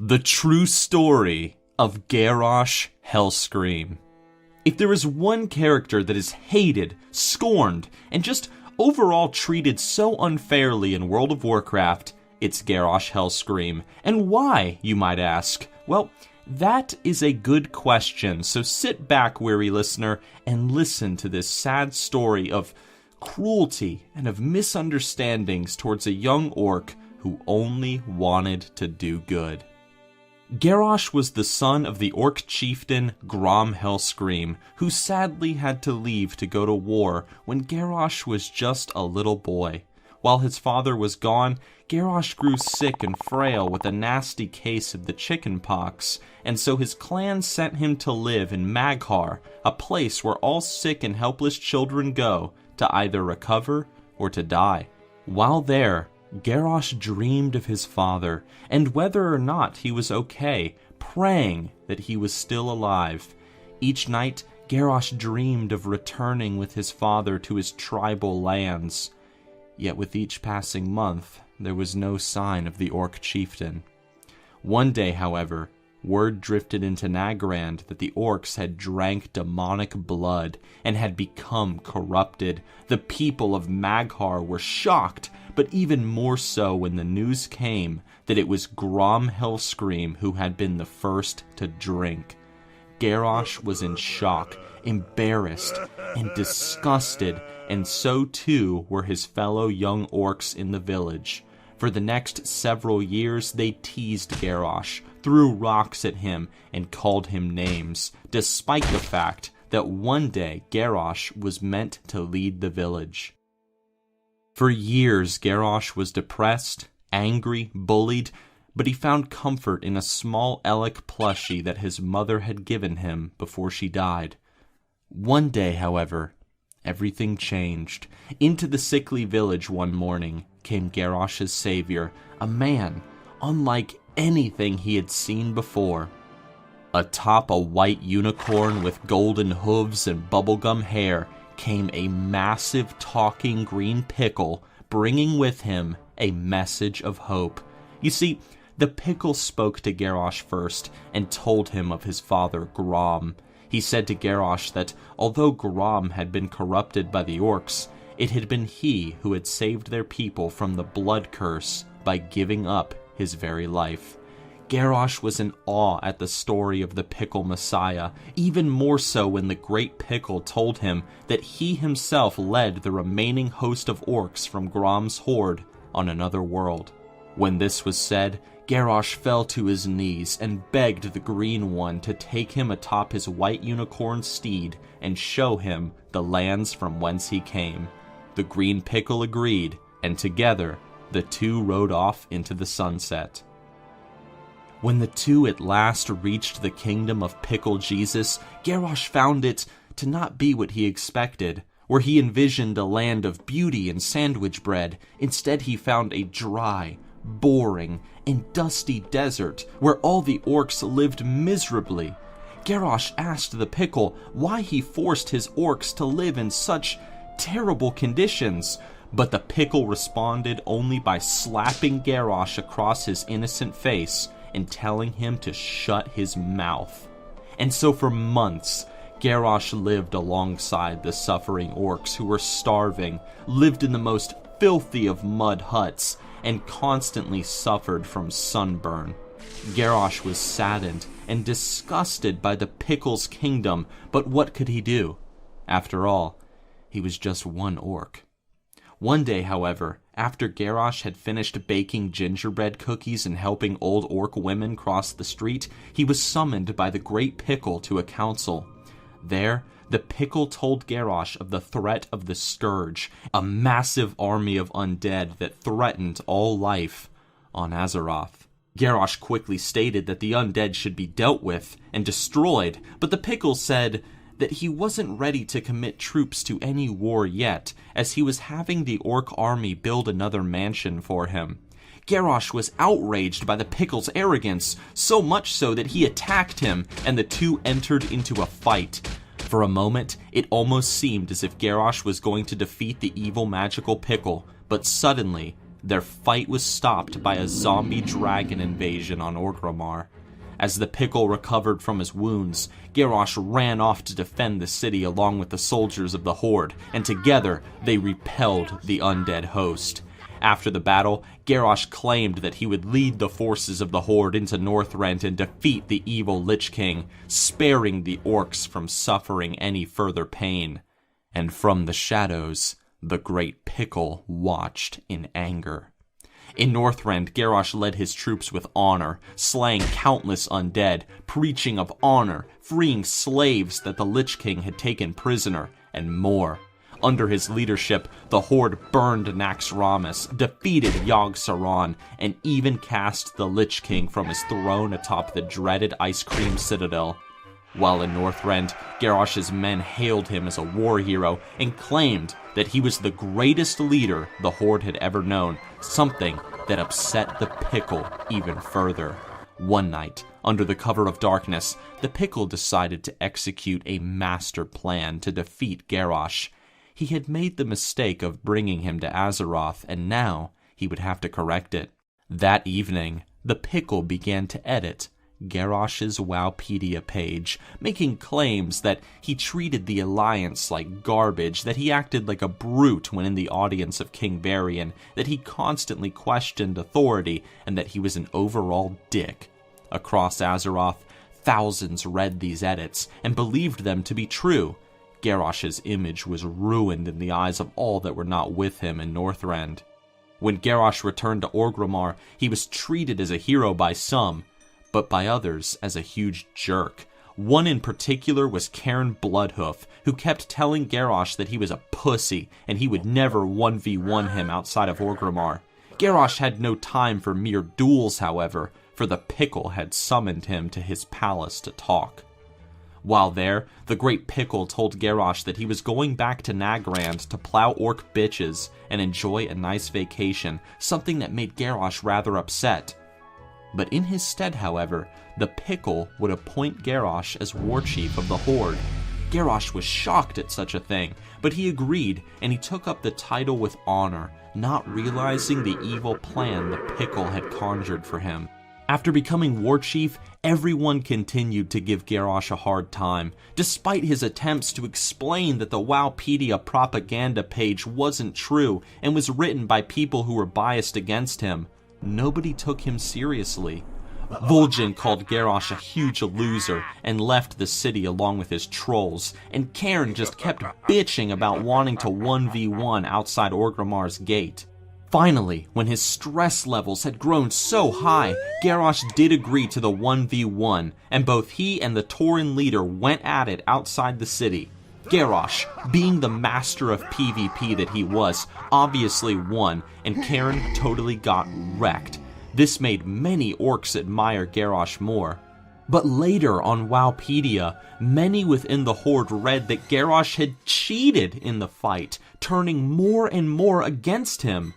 The true story of Garrosh Hellscream. If there is one character that is hated, scorned, and just overall treated so unfairly in World of Warcraft, it's Garrosh Hellscream. And why, you might ask? Well, that is a good question, so sit back, weary listener, and listen to this sad story of cruelty and of misunderstandings towards a young orc who only wanted to do good. Garrosh was the son of the orc chieftain Garrosh Hellscream, who sadly had to leave to go to war when Garrosh was just a little boy. While his father was gone, Garrosh grew sick and frail with a nasty case of the chicken pox, and so his clan sent him to live in mak'gora, a place where all sick and helpless children go to either recover or to die. While there, Garrosh dreamed of his father, and whether or not he was okay, praying that he was still alive. Each night, Garrosh dreamed of returning with his father to his tribal lands. Yet with each passing month, there was no sign of the orc chieftain. One day, however, word drifted into Nagrand that the orcs had drank demonic blood and had become corrupted. The people of mak'gora were shocked, but even more so when the news came that it was Garrosh Hellscream who had been the first to drink. Garrosh was in shock, embarrassed, and disgusted, and so too were his fellow young orcs in the village. For the next several years, they teased Garrosh, threw rocks at him, and called him names, despite the fact that one day Garrosh was meant to lead the village. For years, Garrosh was depressed, angry, bullied, but he found comfort in a small Elec plushie that his mother had given him before she died. One day, however, everything changed. Into the sickly village one morning came Garrosh's savior, a man unlike anything he had seen before. Atop a white unicorn with golden hooves and bubblegum hair came a massive talking green pickle, bringing with him a message of hope. You see, the pickle spoke to Garrosh first and told him of his father Garrosh. He said to Garrosh that although Garrosh had been corrupted by the orcs, it had been he who had saved their people from the blood curse by giving up his very life. Garrosh was in awe at the story of the Pickle Messiah, even more so when the Great Pickle told him that he himself led the remaining host of orcs from Garrosh's Horde on another world. When this was said, Garrosh fell to his knees and begged the Green One to take him atop his white unicorn steed and show him the lands from whence he came. The Green Pickle agreed, and together the two rode off into the sunset. When the two at last reached the kingdom of Pickle Jesus, Garrosh found it to not be what he expected. Where he envisioned a land of beauty and sandwich bread, instead he found a dry, boring, and dusty desert where all the orcs lived miserably. Garrosh asked the pickle why he forced his orcs to live in such terrible conditions, but the pickle responded only by slapping Garrosh across his innocent face and telling him to shut his mouth. And so for months, Garrosh lived alongside the suffering orcs who were starving, lived in the most filthy of mud huts, and constantly suffered from sunburn. Garrosh was saddened and disgusted by the Pickle's kingdom, but what could he do? After all, he was just one orc. One day, however, after Garrosh had finished baking gingerbread cookies and helping old orc women cross the street, he was summoned by the Great Pickle to a council. There, the Pickle told Garrosh of the threat of the Scourge, a massive army of undead that threatened all life on Azeroth. Garrosh quickly stated that the undead should be dealt with and destroyed, but the Pickle said that he wasn't ready to commit troops to any war yet, as he was having the orc army build another mansion for him. Garrosh was outraged by the Pickle's arrogance, so much so that he attacked him, and the two entered into a fight. For a moment, it almost seemed as if Garrosh was going to defeat the evil magical Pickle, but suddenly, their fight was stopped by a zombie dragon invasion on Orgrimmar. As the Pickle recovered from his wounds, Garrosh ran off to defend the city along with the soldiers of the Horde, and together they repelled the undead host. After the battle, Garrosh claimed that he would lead the forces of the Horde into Northrend and defeat the evil Lich King, sparing the orcs from suffering any further pain. And from the shadows, the Great Pickle watched in anger. In Northrend, Garrosh led his troops with honor, slaying countless undead, preaching of honor, freeing slaves that the Lich King had taken prisoner, and more. Under his leadership, the Horde burned Naxxramas, defeated Yogg-Saron, and even cast the Lich King from his throne atop the dreaded Ice Cream Citadel. While in Northrend, Garrosh's men hailed him as a war hero and claimed that he was the greatest leader the Horde had ever known, something that upset the Pickle even further. One night, under the cover of darkness, the Pickle decided to execute a master plan to defeat Garrosh. He had made the mistake of bringing him to Azeroth, and now he would have to correct it. That evening, the Pickle began to edit Garrosh's Wowpedia page, making claims that he treated the Alliance like garbage, that he acted like a brute when in the audience of King Varian, that he constantly questioned authority, and that he was an overall dick. Across Azeroth, thousands read these edits and believed them to be true. Garrosh's image was ruined in the eyes of all that were not with him in Northrend. When Garrosh returned to Orgrimmar, he was treated as a hero by some, but by others as a huge jerk. One in particular was Cairn Bloodhoof, who kept telling Garrosh that he was a pussy and he would never 1v1 him outside of Orgrimmar. Garrosh had no time for mere duels, however, for the Pickle had summoned him to his palace to talk. While there, the Great Pickle told Garrosh that he was going back to Nagrand to plow orc bitches and enjoy a nice vacation, something that made Garrosh rather upset. But in his stead, however, the Pickle would appoint Garrosh as Warchief of the Horde. Garrosh was shocked at such a thing, but he agreed, and he took up the title with honor, not realizing the evil plan the Pickle had conjured for him. After becoming Warchief, everyone continued to give Garrosh a hard time, despite his attempts to explain that the Wowpedia propaganda page wasn't true and was written by people who were biased against him. Nobody took him seriously. Vol'jin called Garrosh a huge loser and left the city along with his trolls, and Cairn just kept bitching about wanting to 1v1 outside Orgrimmar's gate. Finally, when his stress levels had grown so high, Garrosh did agree to the 1v1, and both he and the Tauren leader went at it outside the city. Garrosh, being the master of PvP that he was, obviously won, and Cairn totally got wrecked. This made many orcs admire Garrosh more. But later on Wowpedia, many within the Horde read that Garrosh had cheated in the fight, turning more and more against him.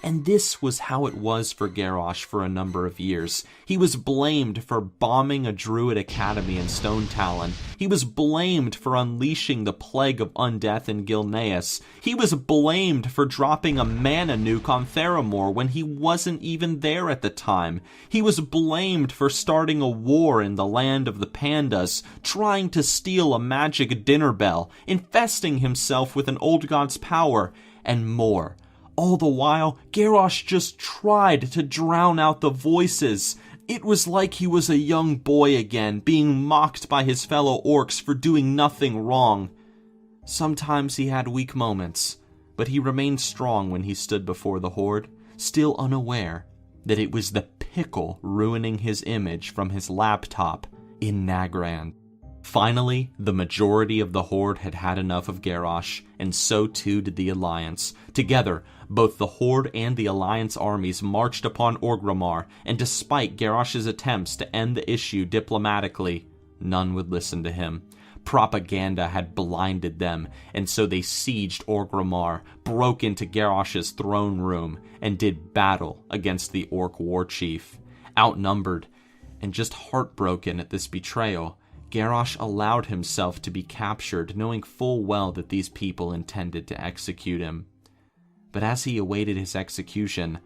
And this was how it was for Garrosh for a number of years. He was blamed for bombing a druid academy in Stone Talon. He was blamed for unleashing the plague of undeath in Gilneas. He was blamed for dropping a mana nuke on Theramore when he wasn't even there at the time. He was blamed for starting a war in the land of the pandas, trying to steal a magic dinner bell, infesting himself with an old god's power, and more. All the while, Garrosh just tried to drown out the voices. It was like he was a young boy again, being mocked by his fellow orcs for doing nothing wrong. Sometimes he had weak moments, but he remained strong when he stood before the Horde, still unaware that it was the Pickle ruining his image from his laptop in Nagrand. Finally, the majority of the Horde had had enough of Garrosh, and so too did the Alliance. Together, both the Horde and the Alliance armies marched upon Orgrimmar, and despite Garrosh's attempts to end the issue diplomatically, none would listen to him. Propaganda had blinded them, and so they sieged Orgrimmar, broke into Garrosh's throne room, and did battle against the Orc Warchief. Outnumbered, and just heartbroken at this betrayal, Garrosh allowed himself to be captured, knowing full well that these people intended to execute him. But as he awaited his execution,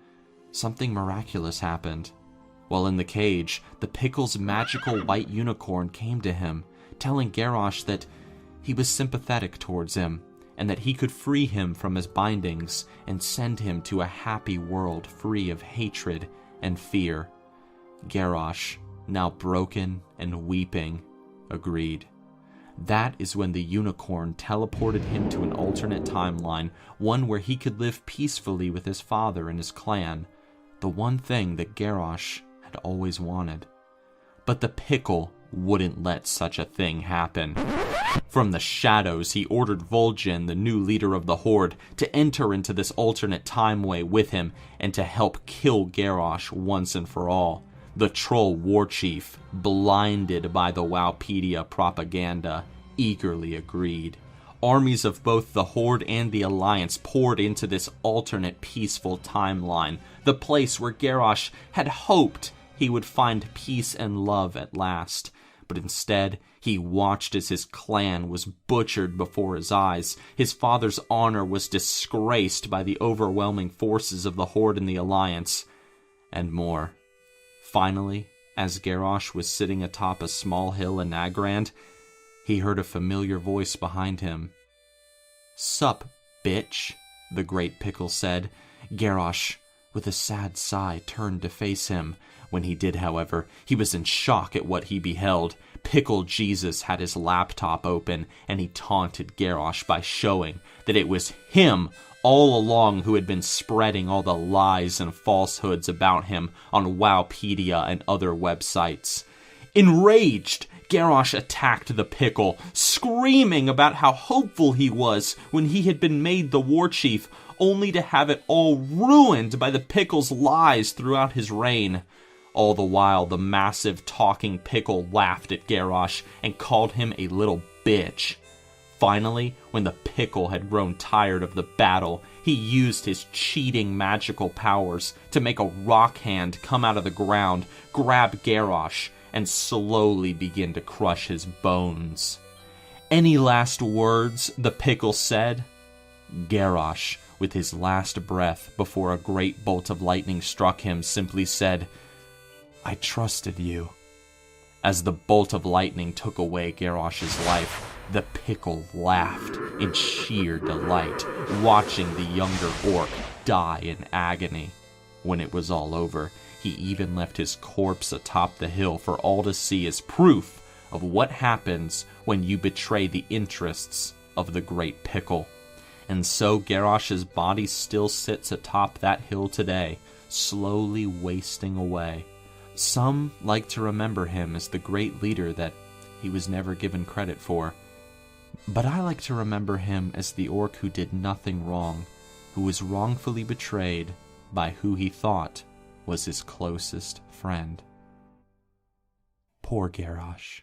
something miraculous happened. While in the cage, the Pickle's magical white unicorn came to him, telling Garrosh that he was sympathetic towards him, and that he could free him from his bindings and send him to a happy world free of hatred and fear. Garrosh, now broken and weeping, agreed. That is when the unicorn teleported him to an alternate timeline, one where he could live peacefully with his father and his clan, the one thing that Garrosh had always wanted. But the Pickle wouldn't let such a thing happen. From the shadows, he ordered Vol'jin, the new leader of the Horde, to enter into this alternate timeway with him and to help kill Garrosh once and for all. The troll Warchief, blinded by the Wowpedia propaganda, eagerly agreed. Armies of both the Horde and the Alliance poured into this alternate peaceful timeline, the place where Garrosh had hoped he would find peace and love at last. But instead, he watched as his clan was butchered before his eyes. His father's honor was disgraced by the overwhelming forces of the Horde and the Alliance, and more. Finally, as Garrosh was sitting atop a small hill in Nagrand, he heard a familiar voice behind him. "Sup, bitch," the Great Pickle said. Garrosh, with a sad sigh, turned to face him. When he did, however, he was in shock at what he beheld. Pickle Jesus had his laptop open, and he taunted Garrosh by showing that it was him all along who had been spreading all the lies and falsehoods about him on Wowpedia and other websites. Enraged, Garrosh attacked the Pickle, screaming about how hopeful he was when he had been made the Warchief, only to have it all ruined by the Pickle's lies throughout his reign. All the while, the massive talking Pickle laughed at Garrosh and called him a little bitch. Finally, when the Pickle had grown tired of the battle, he used his cheating magical powers to make a rock hand come out of the ground, grab Garrosh, and slowly begin to crush his bones. "Any last words?" the Pickle said. Garrosh, with his last breath before a great bolt of lightning struck him, simply said, "I trusted you." As the bolt of lightning took away Garrosh's life, the Pickle laughed in sheer delight, watching the younger orc die in agony. When it was all over, he even left his corpse atop the hill for all to see as proof of what happens when you betray the interests of the Great Pickle. And so Garrosh's body still sits atop that hill today, slowly wasting away. Some like to remember him as the great leader that he was never given credit for. But I like to remember him as the orc who did nothing wrong, who was wrongfully betrayed by who he thought was his closest friend. Poor Garrosh.